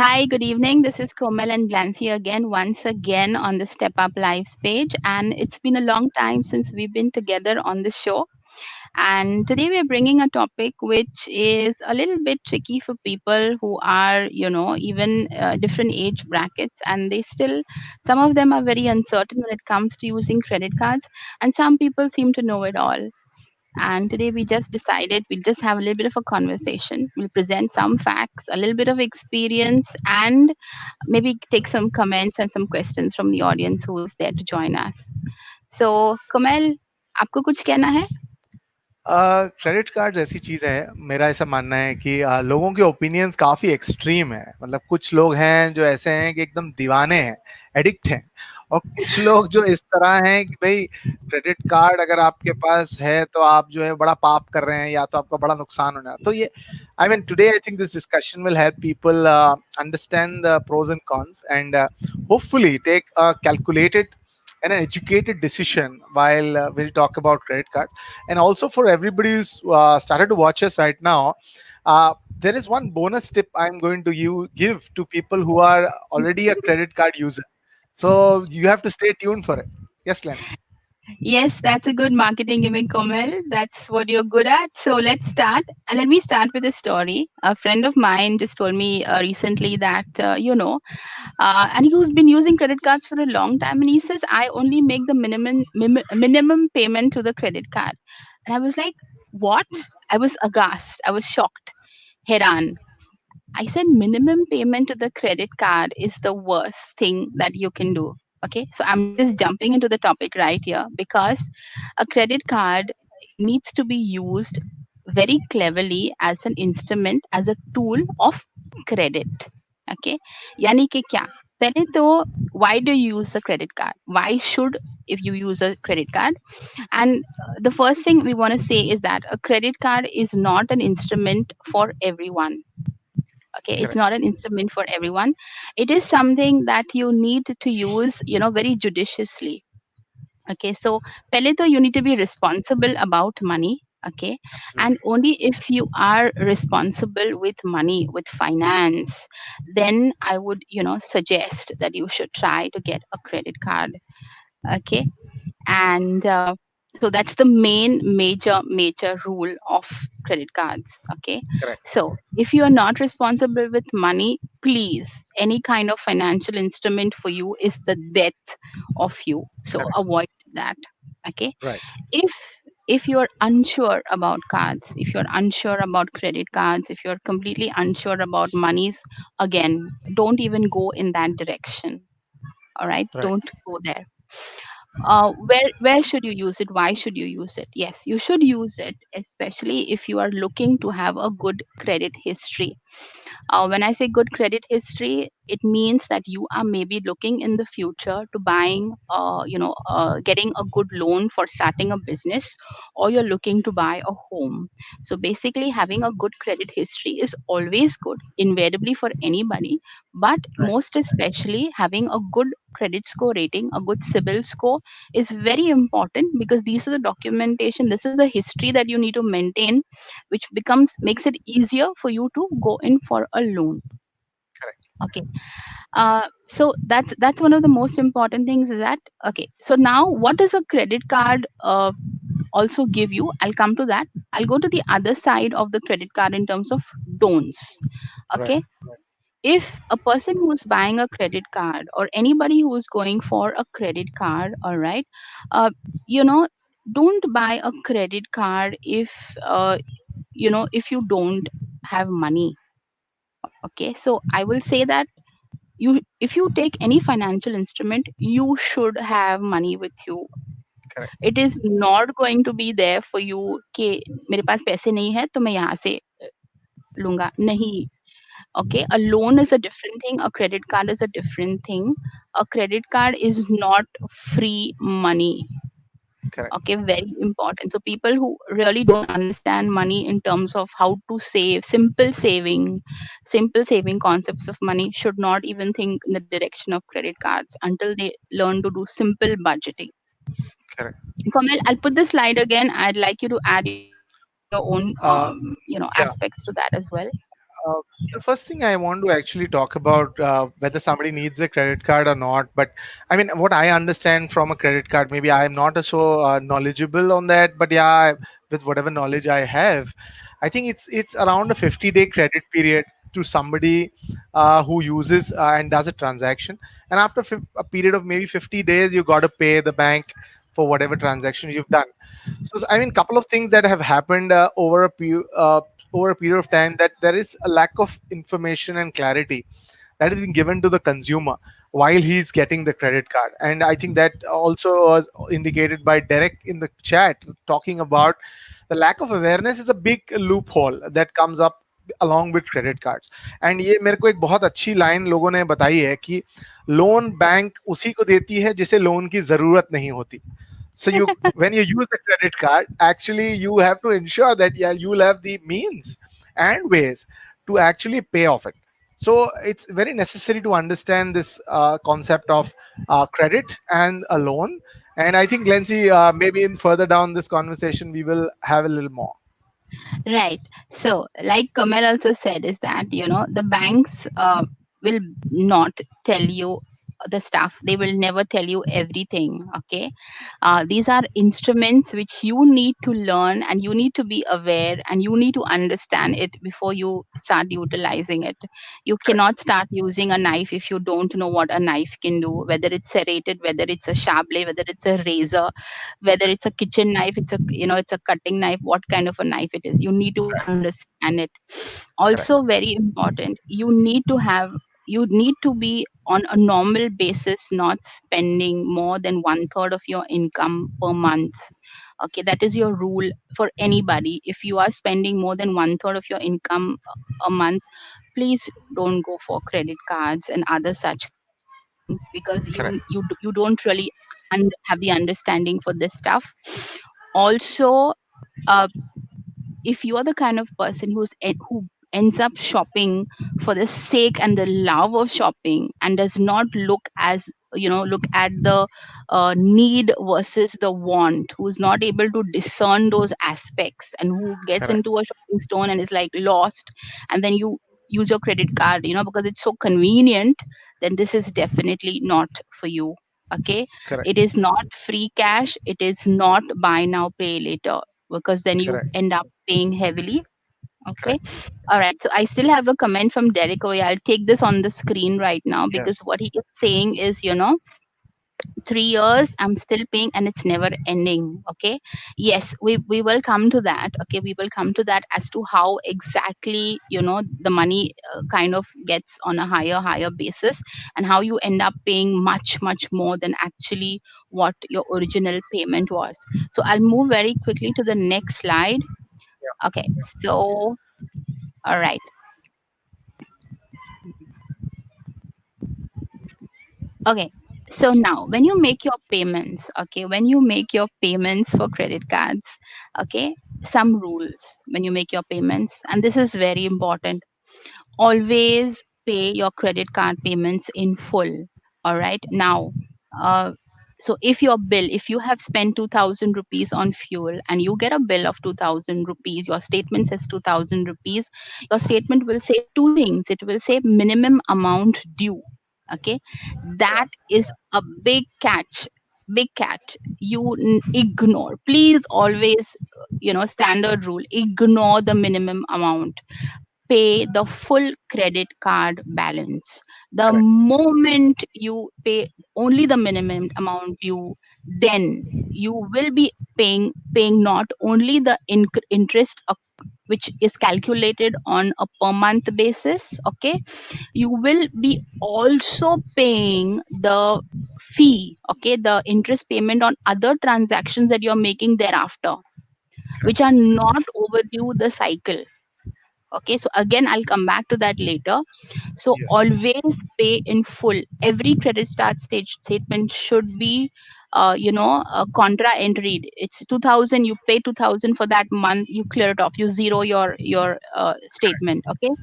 Hi, good evening. This is Komal and Glancy again, once again on the Step Up Lives page. And it's been a long time since we've been together on the show. And today we're bringing a topic which is a little bit tricky for people who are, even different age brackets. And some of them are very uncertain when it comes to using credit cards. And some people seem to know it all. And today we just decided we'll just have a little bit of a conversation. We'll present some facts, a little bit of experience, and maybe take some comments and some questions from the audience who is there to join us. So, Kamal, आपको कुछ कहना है? Credit cards ऐसी चीज है, मेरा ऐसा मानना है कि लोगों के ओपिनियंस काफी एक्सट्रीम है। मतलब कुछ लोग हैं जो ऐसे हैं कि एकदम दीवाने हैं, एडिक्ट हैं, और कुछ लोग जो इस तरह हैं कि भाई क्रेडिट कार्ड अगर आपके पास है तो आप जो है बड़ा पाप कर रहे हैं या तो आपका बड़ा नुकसान होना है। तो ये I mean today I think this discussion will help people understand the pros and cons and hopefully take a calculated and an educated decision while we'll talk about credit cards. And also for everybody who's started to watch us right now, there is one bonus tip I'm going to give to people who are already a credit card user. So you have to stay tuned for it. Yes, Lancy. Yes, that's a good marketing gimmick, Komal. That's what you're good at. So let's start. And let me start with a story. A friend of mine just told me recently that, and he's been using credit cards for a long time. And he says, I only make the minimum payment to the credit card. And I was like, what? I was aghast. I was shocked. Heran. I said minimum payment to the credit card is the worst thing that you can do. Okay, so I'm just jumping into the topic right here because a credit card needs to be used very cleverly as an instrument, as a tool of credit. Okay, यानी कि क्या? पहले तो why do you use a credit card? Why should if you use a credit card? And the first thing we want to say is that a credit card is not an instrument for everyone. Okay, it's Correct. not an instrument for everyone. It is something that you need to use, very judiciously. Okay, so pehle to you need to be responsible about money. Okay, and Absolutely. only if you are responsible with money, with finance, then I would, suggest that you should try to get a credit card. Okay, and so that's the main major rule of credit cards. Okay, Correct. so if you are not responsible with money, please, any kind of financial instrument for you is the death of you, so Correct. avoid that. Okay, Right. if if you're unsure about cards, if you're unsure about credit cards, if you're completely unsure about monies, again, don't even go in that direction. All right, Right. don't go there. Where should you use it? Why should you use it? Yes, you should use it, especially if you are looking to have a good credit history. When I say good credit history, it means that you are maybe looking in the future to buying, getting a good loan for starting a business, or you're looking to buy a home. So basically, having a good credit history is always good, invariably for anybody, but Right. most especially having a good credit score rating, a good CIBIL score is very important because these are the documentation. This is the history that you need to maintain, which becomes makes it easier for you to go in for a loan. Correct. Okay, so that's one of the most important things is that. Okay, so now what does a credit card also give you? I'll come to that. I'll go to the other side of the credit card in terms of don'ts. Right. Okay, if a person who is buying a credit card or anybody who is going for a credit card, all right, uh, you know don't buy a credit card if you don't have money. Okay, so I will say that if you take any financial instrument, you should have money with you. Correct. It is not going to be there for you कि मेरे पास पैसे नहीं है तो मैं यहाँ से लूंगा नहीं. Okay, a loan is a different thing, a credit card is a different thing. A credit card is not free money. Correct. Okay, very important. So people who really don't understand money in terms of how to save, simple saving concepts of money should not even think in the direction of credit cards until they learn to do simple budgeting. Correct. Kamal, I'll put the slide again. I'd like you to add your own Uh, aspects to that yeah. as well. Uh, the first thing I want to actually talk about whether somebody needs a credit card or not. But I mean, what I understand from a credit card, maybe I am not so knowledgeable on that. But yeah, with whatever knowledge I have, I think it's around a 50-day credit period to somebody who uses and does a transaction. And after a period of maybe 50 days, you got to pay the bank for whatever transaction you've done. So I mean, couple of things that have happened over a period of time, that there is a lack of information and clarity that has been given to the consumer while he's getting the credit card. And I think that also was indicated by Derek in the chat, talking about the lack of awareness is a big loophole that comes up along with credit cards. And ये मेरे को एक बहुत अच्छी line लोगों ने बताई है कि लोन बैंक उसी को देती है जिसे लोन की जरूरत नहीं होती. So you, when you use the credit card, actually you have to ensure that, yeah, you'll have the means and ways to actually pay off it. So it's very necessary to understand this concept of credit and a loan. And I think, Glency, maybe in further down this conversation we will have a little more. Right. So, like Kamal also said, is that, the banks will not tell you the stuff. They will never tell you everything. Okay. These are instruments which you need to learn, and you need to be aware, and you need to understand it before you start utilizing it. You Correct. cannot start using a knife if you don't know what a knife can do, whether it's serrated, whether it's a sharp blade, whether it's a razor, whether it's a kitchen knife, it's a cutting knife, what kind of a knife it is, you need to understand it. Also, Correct. very important, you need to be on a normal basis, not spending more than one third of your income per month. Okay, that is your rule for anybody. If you are spending more than one third of your income a month, please don't go for credit cards and other such things, because you Correct. don't really have the understanding for this stuff. Also, uh, if you are the kind of person who ends up shopping for the sake and the love of shopping, and does not look at the need versus the want, who is not able to discern those aspects, and who gets Correct. into a shopping store and is like lost, and then you use your credit card, because it's so convenient, then this is definitely not for you. Okay, Correct. it is not free cash, it is not buy now pay later, because then you Correct. end up paying heavily. Okay. Correct. All right. So I still have a comment from Derek Oya. I'll take this on the screen right now, because Yes. what he is saying is, 3 years I'm still paying and it's never ending. Okay. Yes, we will come to that. Okay. We will come to that as to how exactly, the money kind of gets on a higher basis, and how you end up paying much more than actually what your original payment was. So I'll move very quickly to the next slide. Okay. So, all right. Okay. So now when you make your payments, okay, when you make your payments for credit cards, okay, some rules when you make your payments, and this is very important. Always pay your credit card payments in full. All right. Now, uh, so if you have spent 2000 rupees on fuel, and you get a bill of 2000 rupees, your statement says 2000 rupees, your statement will say two things. It will say minimum amount due. Okay, that is a big catch. Big catch. You ignore. Please always, standard rule, ignore the minimum amount. Pay the full credit card balance. The Correct. moment you pay only the minimum amount due, then you will be paying not only the interest, which is calculated on a per month basis. Okay, you will be also paying the fee, okay, the interest payment on other transactions that you're making thereafter, which are not overdue the cycle. Okay, so again, I'll come back to that later. So Yes. always pay in full. Every credit start stage statement should be a contra entry. It's 2000, you pay 2000 for that month, you clear it off, you zero your statement. Okay,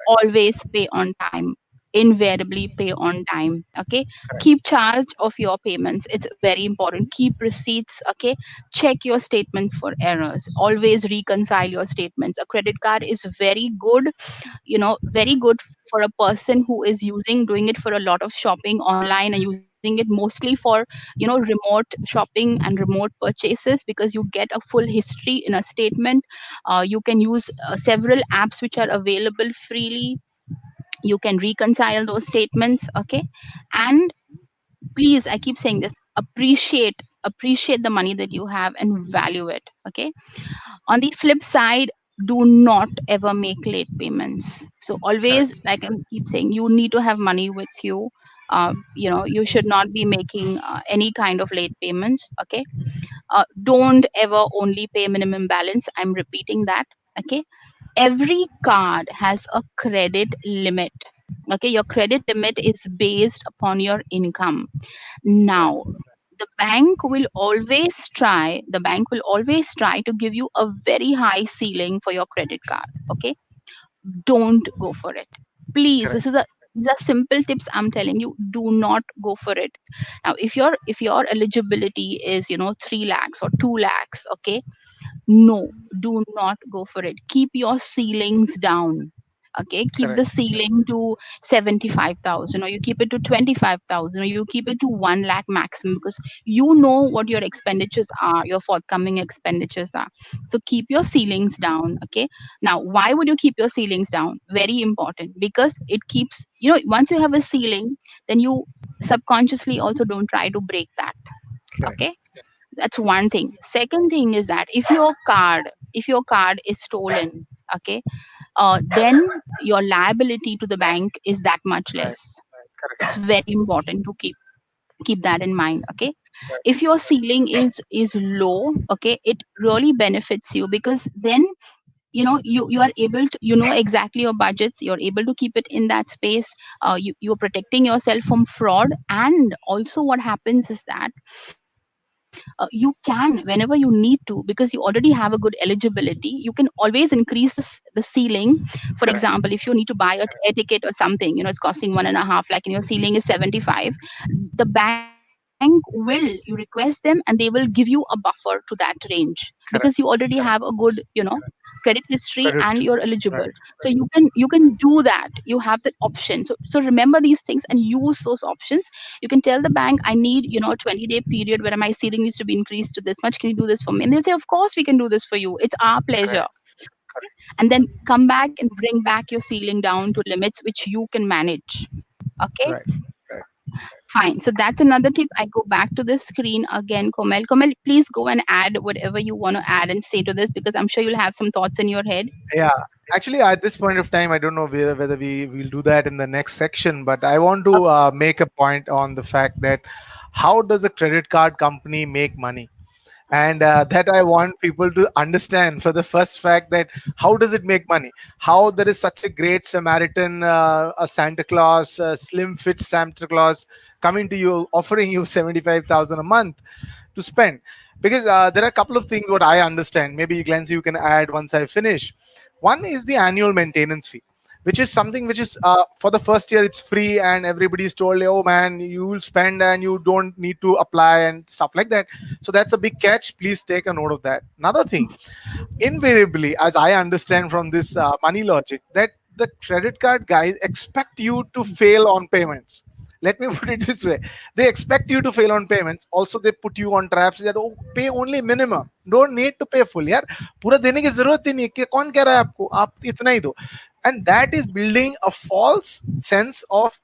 always pay on time. invariably pay on time. Okay, keep charge of your payments, it's very important. Keep receipts. Okay, check your statements for errors, always reconcile your statements. A credit card is very good, very good for a person who is doing it for a lot of shopping online, and using it mostly for remote shopping and remote purchases, because you get a full history in a statement. You can use several apps which are available freely. You can reconcile those statements. Okay, and please, I keep saying this, appreciate the money that you have and value it. Okay, on the flip side, do not ever make late payments. So always, Correct. like I keep saying, you need to have money with you. You should not be making any kind of late payments. Okay, don't ever only pay minimum balance, I'm repeating that. Okay, every card has a credit limit. Okay, your credit limit is based upon your income. Right. Now, the bank will always try to give you a very high ceiling for your credit card. Okay, don't go for it, please. Correct. These are simple tips I'm telling you. Do not go for it. Now, if your eligibility is 3 lakhs or 2 lakhs, okay, no, do not go for it. Keep your ceilings down. Okay, keep the Correct. ceiling to 75,000, or you keep it to 25,000, or you keep it to 1 lakh maximum, because you know what your expenditures are, your forthcoming expenditures are. So keep your ceilings down. Okay, now, why would you keep your ceilings down? Very important, because it keeps, once you have a ceiling, then you subconsciously also don't try to break that. Correct. Okay, that's one thing. Second thing is that if your card is stolen, okay, then your liability to the bank is that much Right. less. It's Correct. very important to keep that in mind. Okay, if your ceiling is low, okay, it really benefits you, because then you are able to, exactly your budgets, you're able to keep it in that space. You're protecting yourself from fraud. And also what happens is that you can, whenever you need to, because you already have a good eligibility, you can always increase the ceiling. For example, Correct. if you need to buy a ticket or something, it's costing 1.5 lakh and your ceiling is 75, the bank will, you request them and they will give you a buffer to that range, because you already Correct. have a good credit history and you're Credit. eligible. Right. So you can do that, you have that option. So remember these things and use those options. You can tell the bank, I need a 20-day period where my ceiling needs to be increased to this much, can you do this for me? And they'll say, of course we can do this for you, it's our pleasure. Correct. Correct. And then come back and bring back your ceiling down to limits which you can manage. Okay, Right. Right. fine. So that's another tip. I go back to the screen again. Komel, please go and add whatever you want to add and say to this, because I'm sure you'll have some thoughts in your head. Yeah. Actually, at this point of time, I don't know whether we will do that in the next section, but I want to make a point on the fact that how does a credit card company make money? And that I want people to understand for the first fact that how does it make money, how there is such a great Samaritan, a Santa Claus, a slim fit Santa Claus coming to you offering you 75,000 a month to spend. Because there are a couple of things what I understand, maybe Glancy you can add once I finish. One is the annual maintenance fee, which is something which is for the first year it's free and everybody is told, oh man, you will spend and you don't need to apply and stuff like that. So that's a big catch, please take a note of that. Another thing, invariably, as I understand from this money logic, that the credit card guys expect you to fail on payments. Let me put it this way, they expect you to fail on payments. Also they put you on traps that, oh, pay only minimum, don't need to pay full यार, पूरा देने की जरूरत ही नहीं है, कौन कह रहा है आपको, आप इतना ही दो. And that is building a false sense of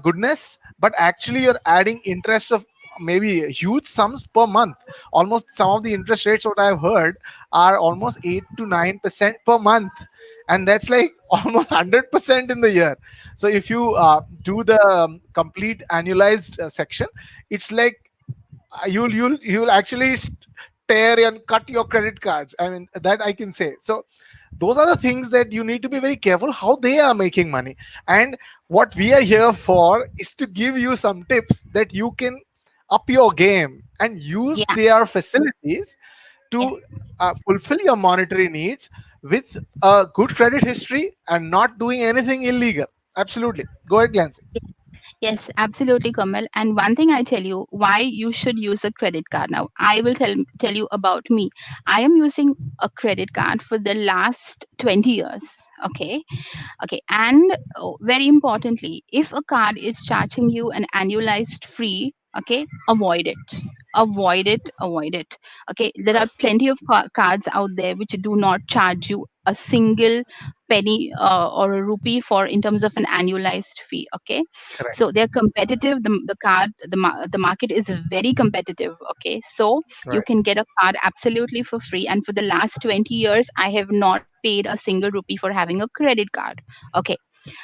goodness, but actually you're adding interest of maybe huge sums per month. Almost some of the interest rates what I've heard are almost 8 to 9% per month, and that's like almost 100% in the year. So if you do the complete annualized section, it's like you'll actually tear and cut your credit cards. I mean, that I can say. So those are the things that you need to be very careful how they are making money. And what we are here for is to give you some tips that you can up your game and use Yeah, their facilities yeah, to fulfill your monetary needs with a good credit history and not doing anything illegal. Absolutely. Go ahead, Glancy. Yes, absolutely, Kamal. And one thing I tell you, why you should use a credit card. Now, I will tell you about me. I am using a credit card for the last 20 years. Okay. Okay. And very importantly, if a card is charging you an annualized fee, okay, avoid it. Avoid it. Avoid it. Okay. There are Correct. plenty of cards out there which do not charge you a single penny or a rupee for in terms of an annualized fee. Okay. Correct. So they're competitive. The market is very competitive. Okay. So you Right. can get a card absolutely for free. And for the last 20 years, I have not paid a single rupee for having a credit card. Okay.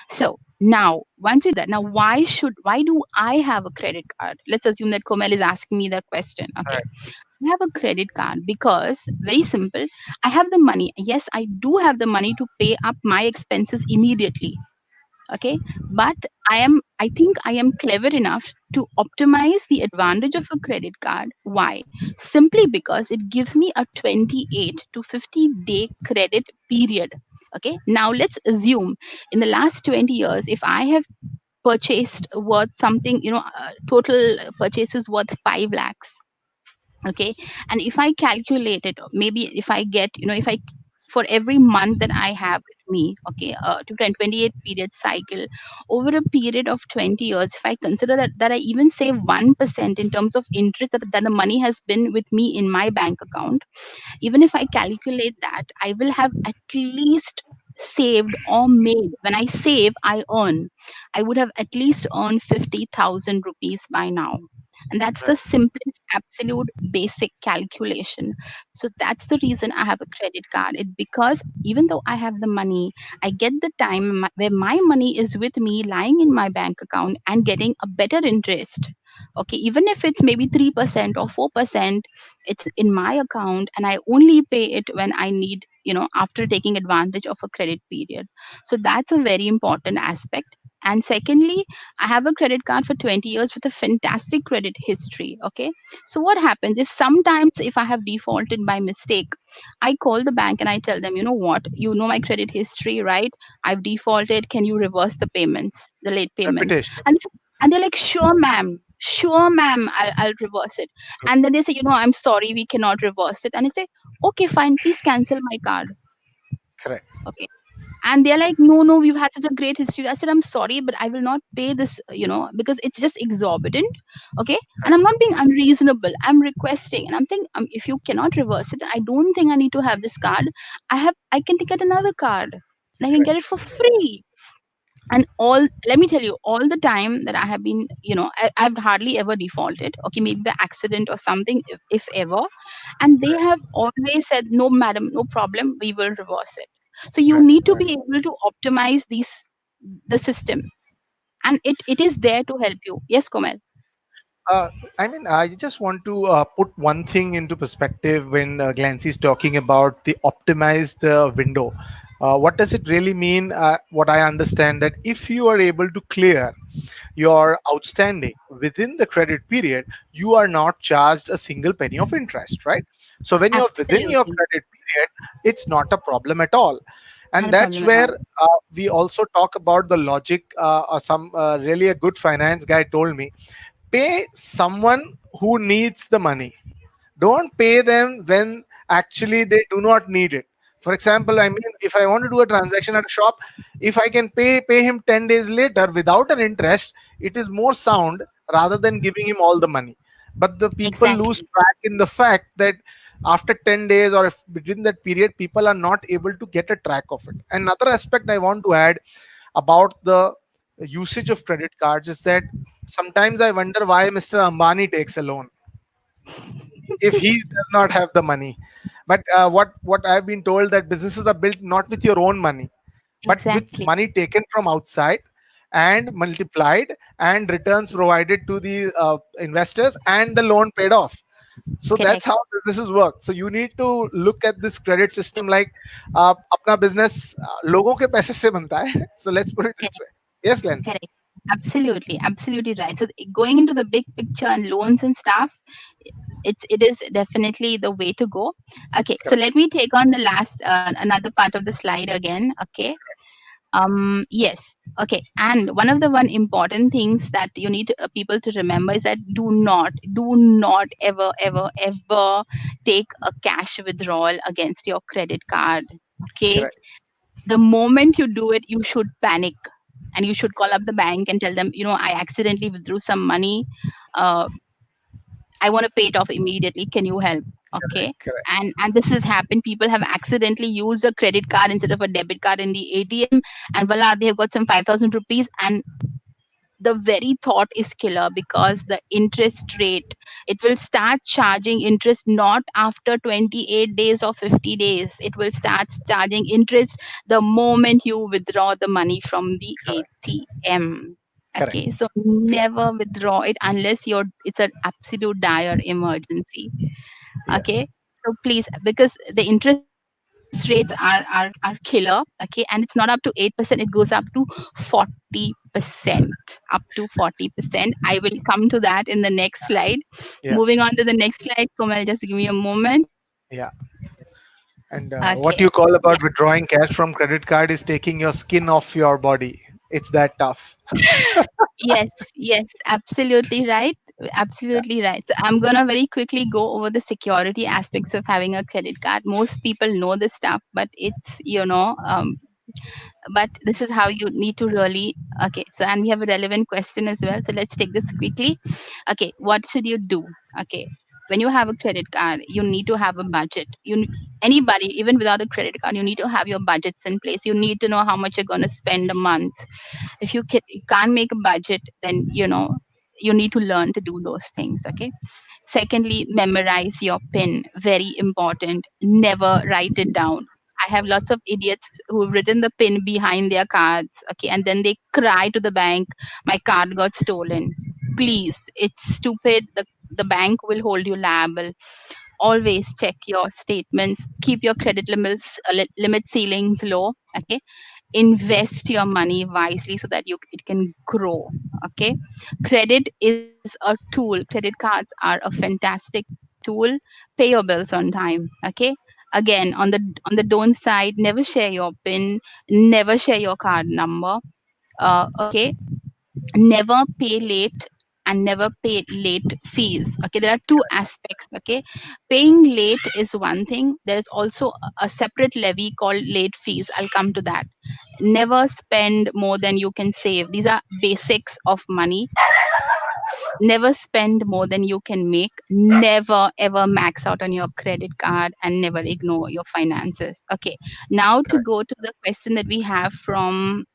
So now, once you do that, now why do I have a credit card? Let's assume that Komel is asking me the question. Okay. Right. I have a credit card because very simple. I have the money. Yes, I do have the money to pay up my expenses immediately. Okay. But I think I am clever enough to optimize the advantage of a credit card. Why? Simply because it gives me a 28 to 50-day credit period. Okay. Now let's assume in the last 20 years, if I have purchased worth something, total purchases worth 5 lakhs. Okay. And if I calculate it, maybe if I get, if I for every month that I have with me, okay, to 28 period cycle over a period of 20 years, if I consider that I even save 1% in terms of interest that the money has been with me in my bank account, even if I calculate that, I will have at least saved or made. When I save, I earn. I would have at least earned 50,000 rupees by now. And that's the Right. simplest, absolute, basic calculation. So that's the reason I have a credit card. It because even though I have the money, I get the time where my money is with me, lying in my bank account and getting a better interest. Okay, even if it's maybe 3% or 4%, it's in my account and I only pay it when I need, after taking advantage of a credit period. So that's a very important aspect. And secondly, I have a credit card for 20 years with a fantastic credit history. Okay. So what happens if sometimes if I have defaulted by mistake, I call the bank and I tell them, you know what, my credit history, right? I've defaulted. Can you reverse the payments, the late payments? Reputation. And they're like, sure, ma'am. Sure, ma'am, I'll reverse it. And then they say, I'm sorry, we cannot reverse it. And I say, okay, fine, please cancel my card. Correct. Okay. And they're like, no, no, we've had such a great history. I said, I'm sorry, but I will not pay this, because it's just exorbitant. Okay. And Right. I'm not being unreasonable. I'm requesting. And I'm saying, if you cannot reverse it, I don't think I need to have this card. I can get another card and I can Correct. get it for free. And all, let me tell you, all the time that I have been, I've hardly ever defaulted. Okay, maybe by accident or something, if ever. And they have always said, no, madam, no problem, we will reverse it. So you Right. need to Right. be able to optimize the system, and it is there to help you. Yes, Komal. Uh, I mean, I just want to put one thing into perspective when Glancy is talking about the optimized window. What does it really mean? What I understand that if you are able to clear your outstanding within the credit period, you are not charged a single penny of interest, right? So when you're within your Absolutely. credit period, it's not a problem at all. Not And a that's problem at where all. we also talk about the logic. Some really a good finance guy told me, pay someone who needs the money, don't pay them when actually they do not need it. For example, I mean, if I want to do a transaction at a shop, if I can pay him 10 days later without an interest, it is more sound rather than giving him all the money. But the people lose Exactly. track in the fact that after 10 days or if within that period, people are not able to get a track of it. Another aspect I want to add about the usage of credit cards is that sometimes I wonder why Mr. Ambani takes a loan if he does not have the money. But what I've been told that businesses are built not with your own money, but with Exactly. money taken from outside and multiplied and returns provided to the investors and the loan paid off. So that's Correct. how businesses work. So you need to look at this credit system like अपना business लोगों के पैसे से बनता है. So let's put it this way. Yes, Glenn. Correct. Absolutely. Absolutely right. So going into the big picture and loans and stuff, it is definitely the way to go. Okay. So Correct. let me take on the last another part of the slide again. Okay. Yes. Okay. And one important things that you need people to remember is that do not ever take a cash withdrawal against your credit card. Okay. Correct. The moment you do it, you should panic and you should call up the bank and tell them, I accidentally withdrew some money. Uh, I want to pay it off immediately. Can you help? Okay. Correct. Correct. And this has happened. People have accidentally used a credit card instead of a debit card in the ATM, and voila, they have got some 5,000 rupees. And the very thought is killer because the interest rate, it will start charging interest not after 28 days or 50 days. It will start charging interest the moment you withdraw the money from the Correct. ATM. Correct. Okay, so never withdraw it unless it's an absolute dire emergency. Yes. Okay, so please, because the interest rates are killer. Okay, and it's not up to 8%, it goes up to 40%. Up to 40%. I will come to that in the next slide. Moving Yes. on to the next slide, Komal, just give me a moment. Yeah. And what Okay. you call Yeah. about withdrawing cash from credit card is taking your skin off your body. It's that tough. Yes, yes, absolutely right. Absolutely right. So I'm gonna very quickly go over the security aspects of having a credit card. Most people know this stuff, but but this is how you need to really. Okay, so and we have a relevant question as well, so let's take this quickly. Okay, what should you do? Okay, when you have a credit card, you need to have a budget. Anybody, even without a credit card, you need to have your budgets in place. You need to know how much you're going to spend a month. If you can't make a budget, then you need to learn to do those things. Okay. Secondly, memorize your PIN. Very important. Never write it down. I have lots of idiots who've written the PIN behind their cards, okay, and then they cry to the bank, my card got stolen. Please, it's stupid. The bank will hold you liable. Always check your statements. Keep your credit limit ceilings low. Okay, invest your money wisely so that it can grow. Okay, credit is a tool. Credit cards are a fantastic tool. Pay your bills on time. Okay, again, on the don't side, never share your pin, never share your card number. Okay, never pay late and never pay late fees. Okay, there are two aspects. Okay, paying late is one thing. There is also a separate levy called late fees. I'll come to that. Never spend more than you can save. These are basics of money. Never spend more than you can make. Never ever max out on your credit card, and never ignore your finances. Okay, now to Correct. go to the question that we have from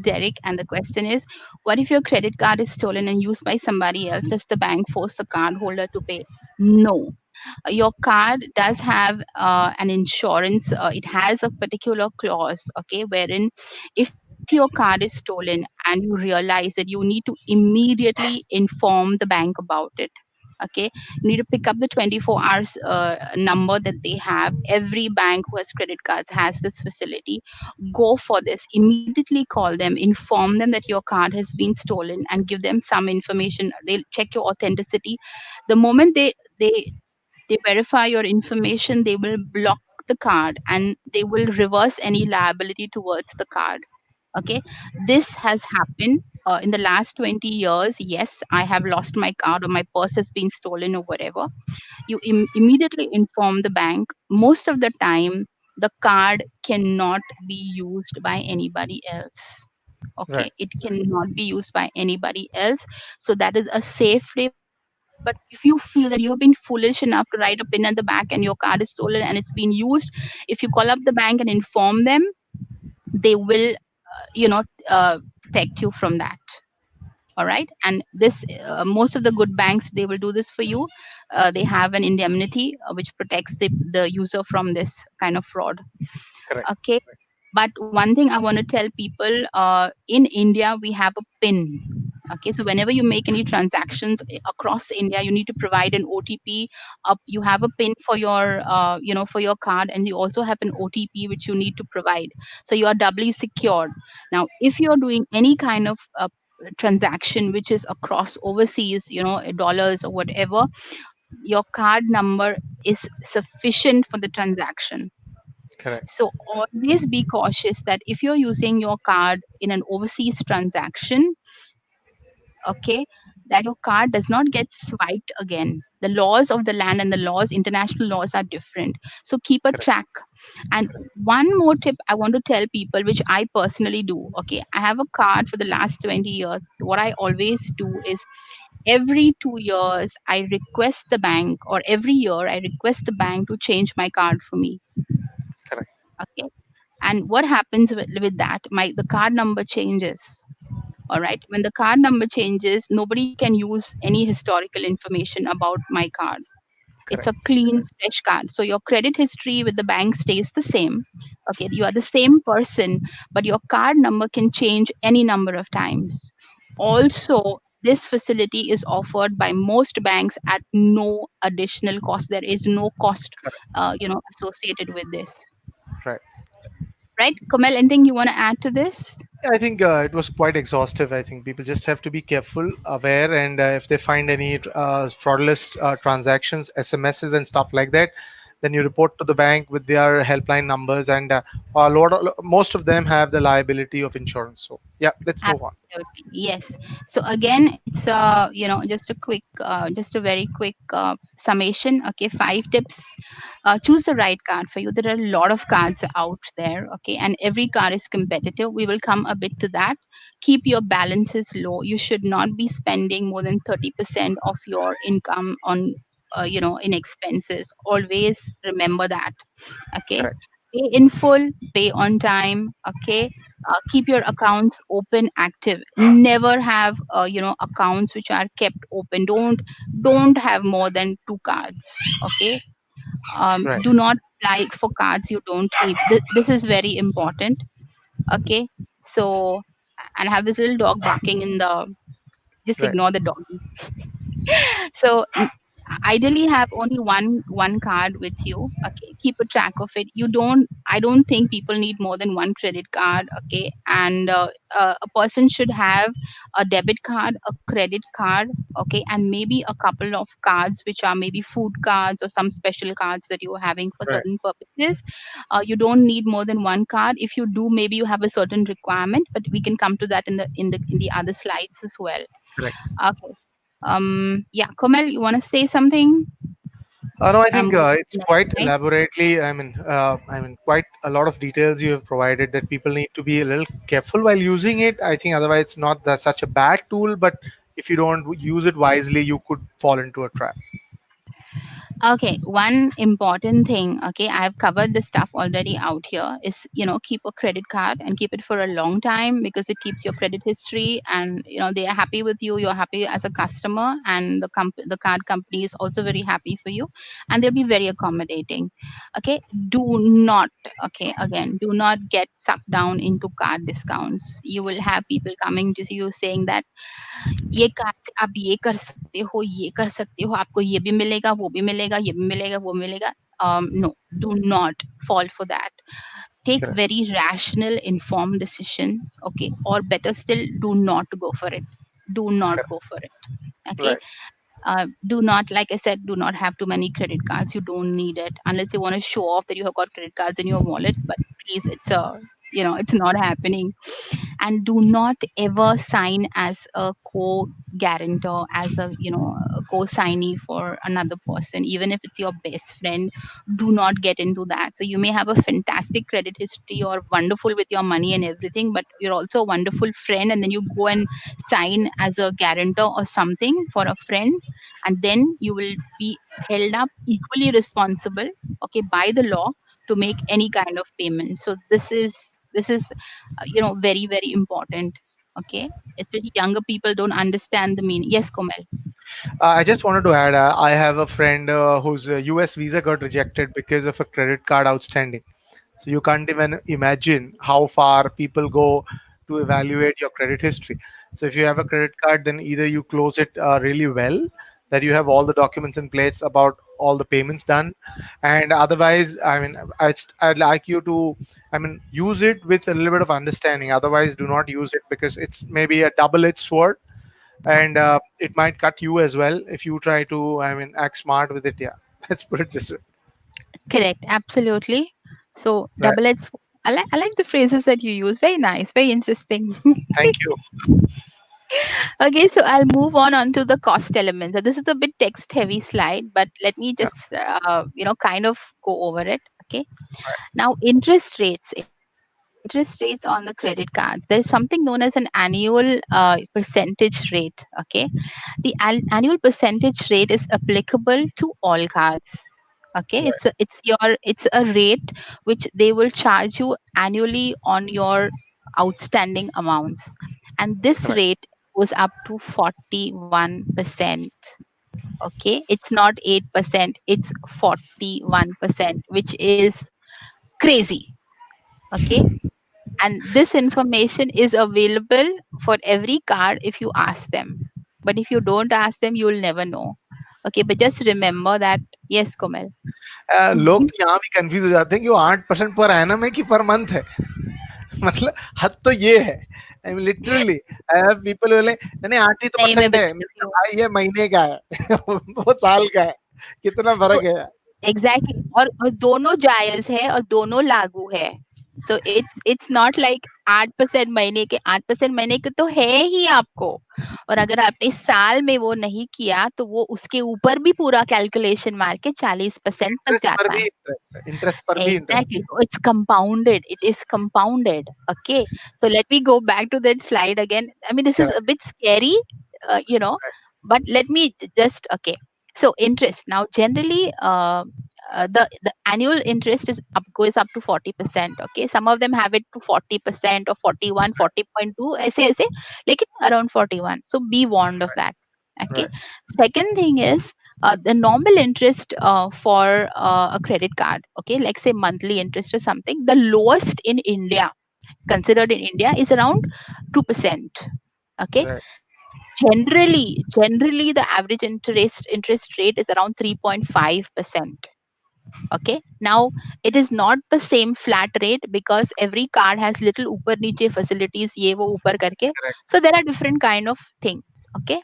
Derek, and the question is, what if your credit card is stolen and used by somebody else? Does the bank force the cardholder to pay? No. Your card does have an insurance. It has a particular clause, okay, wherein if your card is stolen and you realize it, you need to immediately inform the bank about it. Okay, you need to pick up the 24 hours number that they have. Every bank who has credit cards has this facility. Go for this, immediately call them, inform them that your card has been stolen, and give them some information. They'll check your authenticity. The moment they verify your information, they will block the card and they will reverse any liability towards the card. Okay, this has happened in the last 20 years. Yes, I have lost my card or my purse has been stolen or whatever. You immediately inform the bank. Most of the time, the card cannot be used by anybody else. Okay, Right. it cannot be used by anybody else. So that is a safe way. But if you feel that you have been foolish enough to write a pin at the back and your card is stolen and it's been used, if you call up the bank and inform them, they will protect you from that. All right, and this most of the good banks, they will do this for you. They have an indemnity which protects the user from this kind of fraud. Correct. Okay, but one thing I want to tell people, in India, we have a PIN. Okay, so whenever you make any transactions across India, you need to provide an OTP. You have a PIN for for your card, and you also have an OTP which you need to provide. So you are doubly secured. Now, if you're doing any kind of transaction which is across overseas, dollars or whatever, your card number is sufficient for the transaction. Correct. So always be cautious that if you're using your card in an overseas transaction, okay, that your card does not get swiped again. The laws of the land and the laws, international laws, are different. So keep a Correct. track. And one more tip I want to tell people, which I personally do. Okay, I have a card for the last 20 years. What I always do is every 2 years, I request the bank, or every year, I request the bank to change my card for me. Correct. Okay. And what happens with that? The card number changes. All right. When the card number changes, nobody can use any historical information about my card. It's Correct. a clean, fresh card. So your credit history with the bank stays the same. Okay. You are the same person, but your card number can change any number of times. Also, this facility is offered by most banks at no additional cost. There is no cost, Correct. associated with this. Right. Right, Kamal? Anything you want to add to this? Yeah, I think it was quite exhaustive. I think people just have to be careful, aware, and if they find any fraudulent transactions, SMSs, and stuff like that, then you report to the bank with their helpline numbers, and most of them have the liability of insurance. So yeah, let's move on. Absolutely. Yes. So again, it's just a very quick summation. Okay, 5 tips. Choose the right card for you. There are a lot of cards out there. Okay, and every card is competitive. We will come a bit to that. Keep your balances low. You should not be spending more than 30% of your income on, in expenses. Always remember that. Okay, Correct. pay in full, pay on time. Okay, keep your accounts open, active. Never have accounts which are kept open. Don't have more than 2 cards. Okay, Right. do not apply for cards you don't need. This is very important. Okay, so, and I have this little dog barking in the, just Right. ignore the dog. So ideally have only one card with you. Okay, keep a track of it. I don't think people need more than one credit card. Okay, and a person should have a debit card, a credit card. Okay, and maybe a couple of cards which are maybe food cards or some special cards that you're having for Right. certain purposes. You don't need more than one card. If you do, maybe you have a certain requirement, but we can come to that in the other slides as well. Correct. Okay. Yeah, Komal, you want to say something? No, I I'm think going to it's the next quite slide. elaborately. Quite a lot of details you have provided that people need to be a little careful while using it. I think otherwise it's not such a bad tool, but if you don't use it wisely, you could fall into a trap. Okay, one important thing, okay, I have covered this stuff already out here, is, keep a credit card and keep it for a long time, because it keeps your credit history, and, they are happy with you, you're happy as a customer, and the card company is also very happy for you, and they'll be very accommodating. Okay, do not, okay, again, do not get sucked down into card discounts. You will have people coming to you saying that ये card से आप ये कर सकते हो, ये कर सकते हो, आपको ये भी मिलेगा, वो भी मिलेगा, ये भी मिलेगा, वो मिलेगा. No, do not fall for that. Take Correct. very rational, informed decisions. Okay, or better still, do not go for it. Do not Correct. go for it. Okay, Right. do not, like I said, do not have too many credit cards. You don't need it unless you want to show off that you have got credit cards in your wallet. But please, it's not happening. And do not ever sign as a co-guarantor, as a co-signee for another person, even if it's your best friend. Do not get into that. So you may have a fantastic credit history or wonderful with your money and everything, but you're also a wonderful friend, and then you go and sign as a guarantor or something for a friend, and then you will be held up equally responsible, okay, by the law, to make any kind of payment. So this is very very important. Okay, especially younger people don't understand the meaning. Yes, Komal. I just wanted to add, I have a friend whose US visa got rejected because of a credit card outstanding. So you can't even imagine how far people go to evaluate your credit history. So if you have a credit card, then either you close it really well, that you have all the documents in place about all the payments done, and otherwise, I'd like you to, use it with a little bit of understanding. Otherwise, do not use it because it's maybe a double-edged sword, and it might cut you as well if you try to, act smart with it. Yeah, let's put it this way. Correct, absolutely. So Right. double edged. I like the phrases that you use. Very nice. Very interesting. Thank you. Okay, so I'll move on onto the cost elements. So this is a bit text heavy slide, but let me Yeah. just kind of go over it. Okay. Now, interest rates. Interest rates on the credit cards. There is something known as an annual percentage rate. Okay, the annual percentage rate is applicable to all cards. Okay, Right. it's a rate which they will charge you annually on your outstanding amounts, and this Right. rate goes up to 41%. Okay, it's not 8%, it's 41%, which is crazy. Okay, and this information is available for every card if you ask them, but if you don't ask them you will never know. Okay, but just remember that. Yes, Komal. लोग तो यहाँ भी confuse हो जाते हैं कि वो 8% per annum है कि पर मंथ है। मतलब हद तो ये है। I mean literally I have people बोले नहीं 8 ही तो नहीं, मैं परसेंट है। बताती मैंने कहा हूँ। भाई ये महीने का है। वो साल का है। कितना तो फर्क है। एग्जैक्टली, और दोनों जायज है और दोनों लागू है। तो इट्स नॉट लाइक 8% महीने के, 8% महीने के तो है ही आपको। और अगर आपने साल में वो नहीं किया तो वो उसके ऊपर भी पूरा कैलकुलेशन मार के 40% तक इंटरेस्ट पर जाता भी है। इंटरेस्ट है। इंटरेस्ट पर भी interest. Exactly. So it's compounded. It is compounded. Okay. So let me go back to that slide again. I mean, this is a correct. bit scary, but let me just, okay. So interest. Now, generally, the annual interest is up goes up to 40%. Okay. Some of them have it to 40% or 41, 40.2. ऐसे like around 41. So be warned of that. Okay. Right. Second thing is, the normal interest for a credit card, okay, like say monthly interest or something, the lowest in India, considered in India, is around 2%. Okay, right. generally the average interest rate is around 3.5%. Okay, now it is not the same flat rate because every card has little upar niche facilities, ye wo upar karke. Correct. So there are different kind of things. Okay.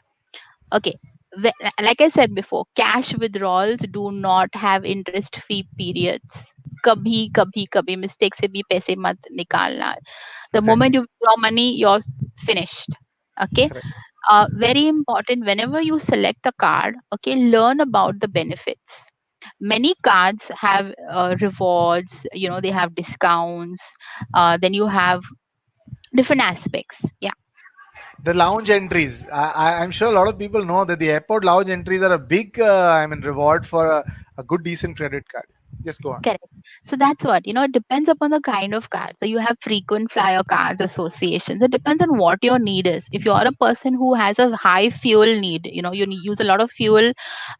Okay. Like I said before, cash withdrawals do not have interest fee periods. कभी mistake से भी पैसे मत निकालना. The moment exactly. you withdraw money, you're finished. Okay. Correct. Very important. Whenever you select a card, okay, learn about the benefits. Many cards have rewards. They have discounts. Then you have different aspects. Yeah. The lounge entries. I'm sure a lot of people know that the airport lounge entries are a big, I mean, reward for a good, decent credit card. Just go on. Correct. So that's what, it depends upon the kind of card. So you have frequent flyer cards, associations. It depends on what your need is. If you're a person who has a high fuel need, use a lot of fuel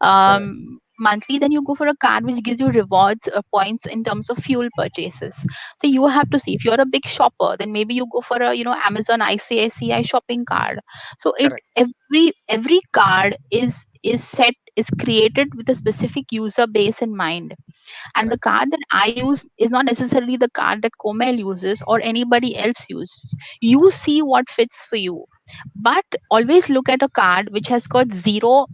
Correct. monthly, then you go for a card which gives you rewards or points in terms of fuel purchases. So you have to see if you're a big shopper, then maybe you go for a, Amazon ICICI shopping card. So Correct. every card is created with a specific user base in mind, and the Correct. card that I use is not necessarily the card that Komail uses or anybody else uses. You see what fits for you, but always look at a card which has got zero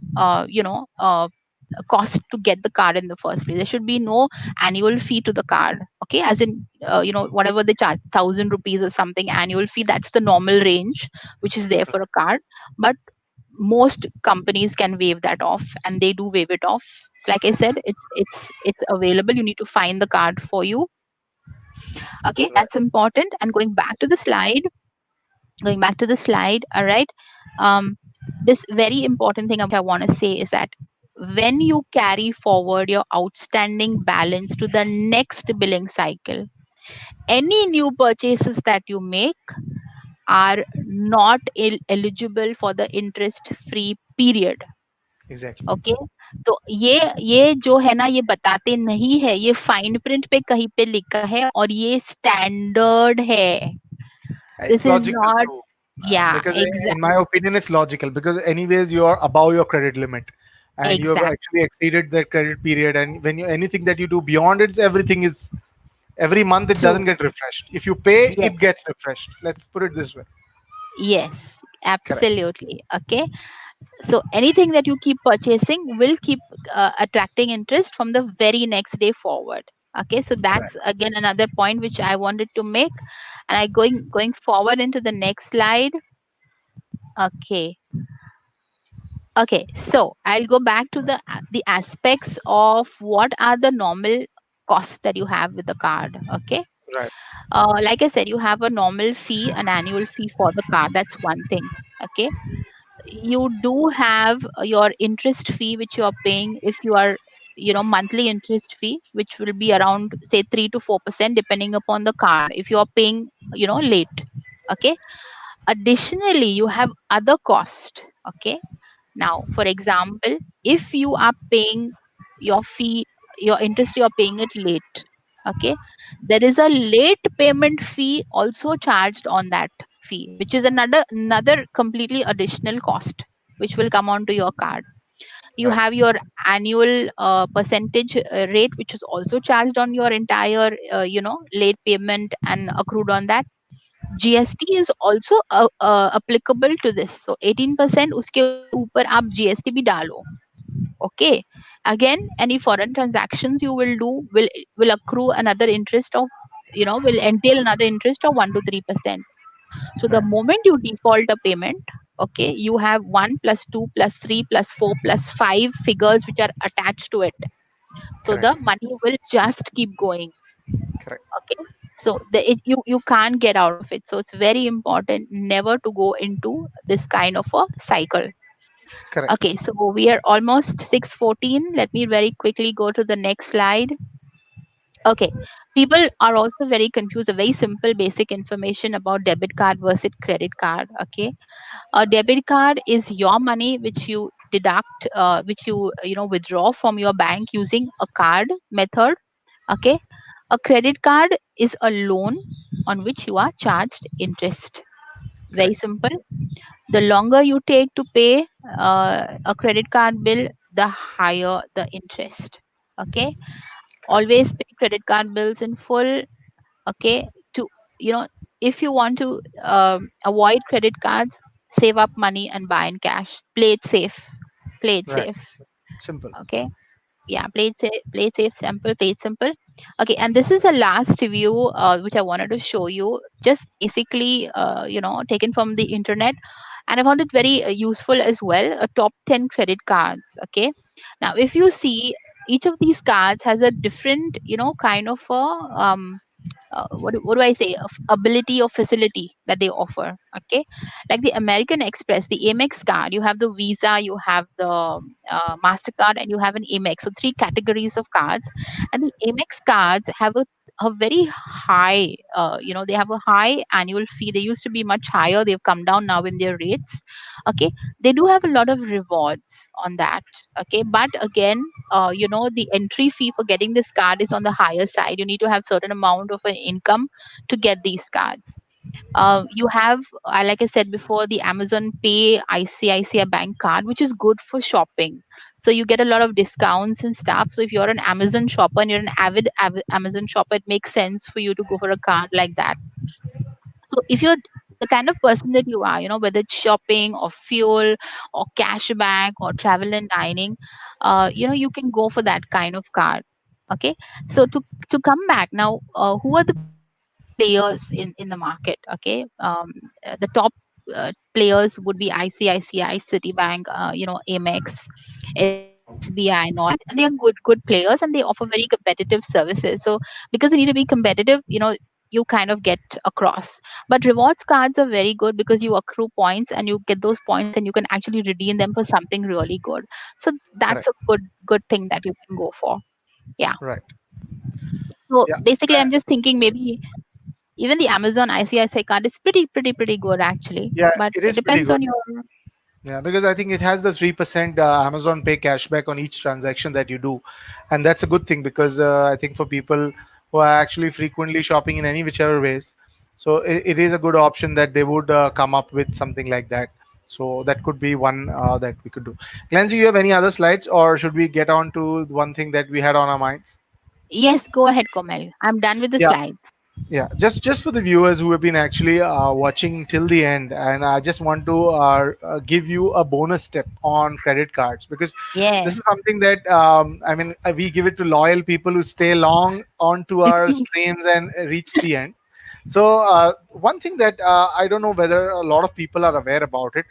cost to get the card in the first place. There should be no annual fee to the card. Okay, as in whatever they charge, 1,000 rupees or something annual fee, that's the normal range which is there for a card. But most companies can waive that off, and they do waive it off. So like I said, it's available. You need to find the card for you. Okay, Right. that's important. And going back to the slide, all right. um this very important thing which I want to say is that when you carry forward your outstanding balance to the next billing cycle, any new purchases that you make are not eligible for the interest free period. Exactly. Okay, तो ये जो है ना, ये बताते नहीं है, ये फाइन प्रिंट पे कहीं पे लिखा है और ये स्टैंडर्ड है. It's this is logical not. too. या Because in my exact opinion, it's logical because anyways you are above your credit limit, and you have exact actually exceeded that credit period. And when you anything that you do beyond it, everything is every month it true. doesn't get refreshed. If you pay, it yes. gets refreshed. Let's put it this way. Yes, Correct. absolutely. Okay, so anything that you keep purchasing will keep attracting interest from the very next day forward. Okay, so Right. that's again another point which I wanted to make. And I going forward into the next slide. Okay. Okay, so I'll go back to the aspects of what are the normal costs that you have with the card. Okay, Right. like I said, you have a normal fee, an annual fee for the card. That's one thing. Okay, you do have your interest fee which you are paying if you are, monthly interest fee, which will be around say 3 to 4% depending upon the card. If you are paying, late. Okay. Additionally, you have other cost. Okay, now, for example, if you are paying your fee, your interest, you are paying it late. Okay, there is a late payment fee also charged on that fee, which is another completely additional cost, which will come onto your card. You Right. have your annual percentage rate, which is also charged on your entire, late payment and accrued on that. GST is also applicable to this. So 18% उसके ऊपर आप GST भी डालो. Okay. Again, any foreign transactions you will do will accrue another interest of, will entail another interest of 1 to 3%. So the Right. moment you default a payment, okay, you have 1 plus 2 plus 3 plus 4 plus 5 figures which are attached to it. So Correct. the money will just keep going. Correct. Okay, so you can't get out of it. So it's very important never to go into this kind of a cycle. Correct. Okay, so we are almost 6:14. Let me very quickly go to the next slide. Okay, people are also very confused. A very simple basic information about debit card versus credit card. Okay, a debit card is your money which you deduct, which you withdraw from your bank using a card method. Okay, a credit card is a loan on which you are charged interest. Very Correct. simple. The longer you take to pay a credit card bill, the higher the interest. Okay. Correct. Always pay credit card bills in full. Okay. To, you know, if you want to avoid credit cards, save up money and buy in cash. Play it safe. Play it Right. safe. Simple. Okay, yeah, play it safe, simple, play it simple. Okay, and this is a last view which I wanted to show you, just basically taken from the internet, and I found it very useful as well. A top 10 credit cards. Okay, now if you see, each of these cards has a different kind of a what do I say, of ability or facility that they offer. Okay, like the American Express, the Amex card, you have the Visa, you have the Mastercard, and you have an Amex. So three categories of cards, and the Amex cards have a very high, they have a high annual fee. They used to be much higher. They've come down now in their rates. Okay, they do have a lot of rewards on that. Okay, but again, the entry fee for getting this card is on the higher side. You need to have certain amount of an income to get these cards. You have, like I said before, the Amazon Pay ICICI Bank card, which is good for shopping. So you get a lot of discounts and stuff. So if you're an Amazon shopper and you're an avid Amazon shopper, it makes sense for you to go for a card like that. So if you're the kind of person that you are, whether it's shopping or fuel or cashback or travel and dining, you can go for that kind of card. Okay. So to come back now, who are the players in the market? Okay. The top players would be ICICI, Citibank, Amex, SBI, and all that. And they are good players, and they offer very competitive services. So because they need to be competitive, you kind of get across. But rewards cards are very good because you accrue points and you get those points and you can actually redeem them for something really good. So that's Correct. a good thing that you can go for. Yeah. Right. So Yeah. basically, I'm just thinking maybe even the Amazon ICICI card is pretty good actually, Yeah, but it it is pretty depends good. on your. Yeah, because I think it has the 3% Amazon Pay cashback on each transaction that you do, and that's a good thing because I think for people who are actually frequently shopping in any whichever ways, so it is a good option that they would come up with something like that. So that could be one that we could do. Glenn, do you have any other slides, or should we get on to one thing that we had on our minds? Yes, go ahead, Komal. I'm done with the Yeah. slides. Yeah, just for the viewers who have been actually watching till the end, and I just want to give you a bonus tip on credit cards, because Yeah. this is something that I mean, we give it to loyal people who stay long onto our streams and reach the end. So one thing that I don't know whether a lot of people are aware about it.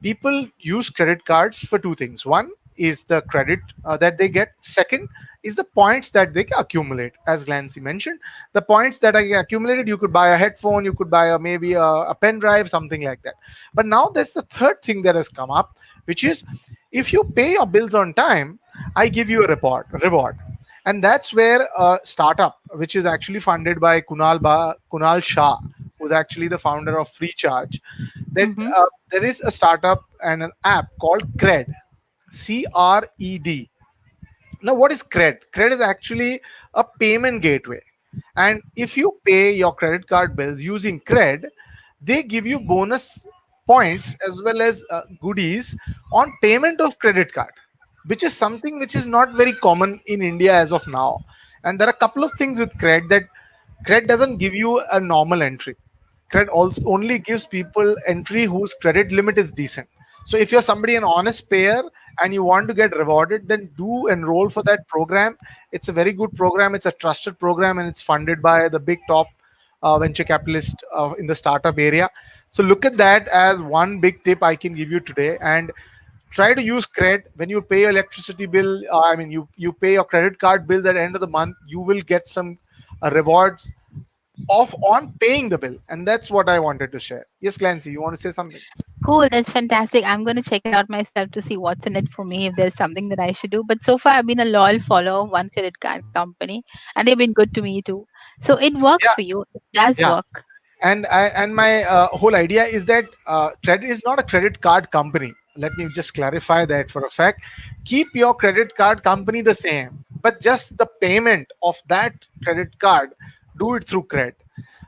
People use credit cards for two things. One is the credit that they get. Second is the points that they accumulate. As Glancy mentioned, the points that are accumulated, you could buy a headphone, you could buy maybe a pen drive, something like that. But now there's the third thing that has come up, which is, if you pay your bills on time, I give you a reward. And that's where a startup, which is actually funded by Kunal Shah, who's actually the founder of Freecharge, that Mm-hmm. there is a startup and an app called Cred. Now, what is Cred? Cred is actually a payment gateway. And if you pay your credit card bills using Cred, they give you bonus points as well as goodies on payment of credit card, which is something which is not very common in India as of now. And there are a couple of things with Cred that Cred doesn't give you a normal entry. Credit also only gives people entry whose credit limit is decent. So if you're somebody an honest payer and you want to get rewarded, then do enroll for that program. It's a very good program. It's a trusted program, and it's funded by the big top venture capitalist in the startup area. So look at that as one big tip I can give you today, and try to use credit when you pay your electricity bill. I mean, you pay your credit card bills at the end of the month. You will get some rewards off on paying the bill, and that's what I wanted to share. Yes, Clancy, you want to say something? Cool, that's fantastic. I'm going to check it out myself to see what's in it for me if there's something that I should do. But so far, I've been a loyal follower of one credit card company, and they've been good to me too. So it works Yeah, for you. It does yeah. work. And my whole idea is that credit is not a credit card company. Let me just clarify that for a fact. Keep your credit card company the same, but just the payment of that credit card, do it through credit.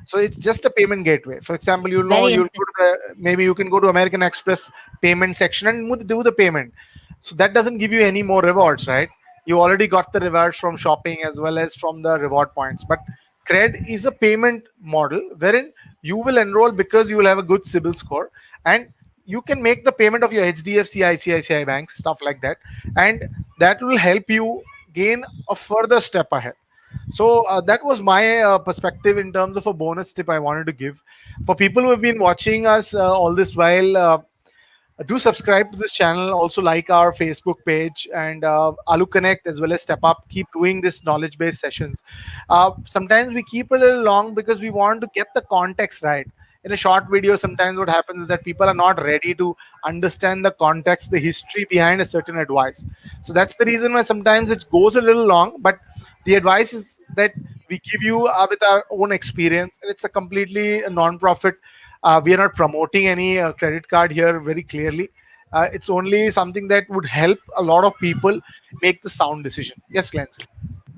So it's just a payment gateway. For example, you'll know, Very you'll go interesting. to maybe you can go to American Express payment section and do the payment. So that doesn't give you any more rewards, right? You already got the rewards from shopping as well as from the reward points. But Cred is a payment model wherein you will enroll because you will have a good CIBIL score, and you can make the payment of your HDFC, ICICI banks, stuff like that, and that will help you gain a further step ahead. So that was my perspective in terms of a bonus tip I wanted to give for people who have been watching us all this while. Do subscribe to this channel. Also like our Facebook page and Alu Connect as well as Step Up. Keep doing this knowledge-based sessions. Sometimes we keep a little long because we want to get the context right. In a short video, sometimes what happens is that people are not ready to understand the context, the history behind a certain advice. So that's the reason why sometimes it goes a little long. But the advice is that we give you with our own experience, and it's a completely non-profit. We are not promoting any credit card here very clearly. It's only something that would help a lot of people make the sound decision. Yes, Clancy.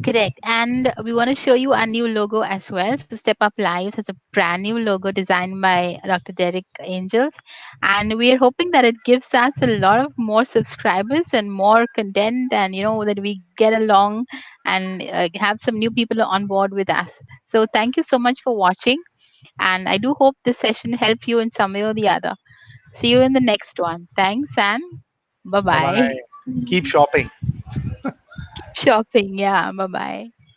Correct. And we want to show you our new logo as well. So Step Up Lives has a brand new logo designed by Dr. Derek Angels. And we are hoping that it gives us a lot of more subscribers and more content, and that we get along and have some new people on board with us. So thank you so much for watching. And I do hope this session helped you in some way or the other. See you in the next one. Thanks and bye Bye bye. bye. Keep shopping. Shopping. Yeah. Bye bye.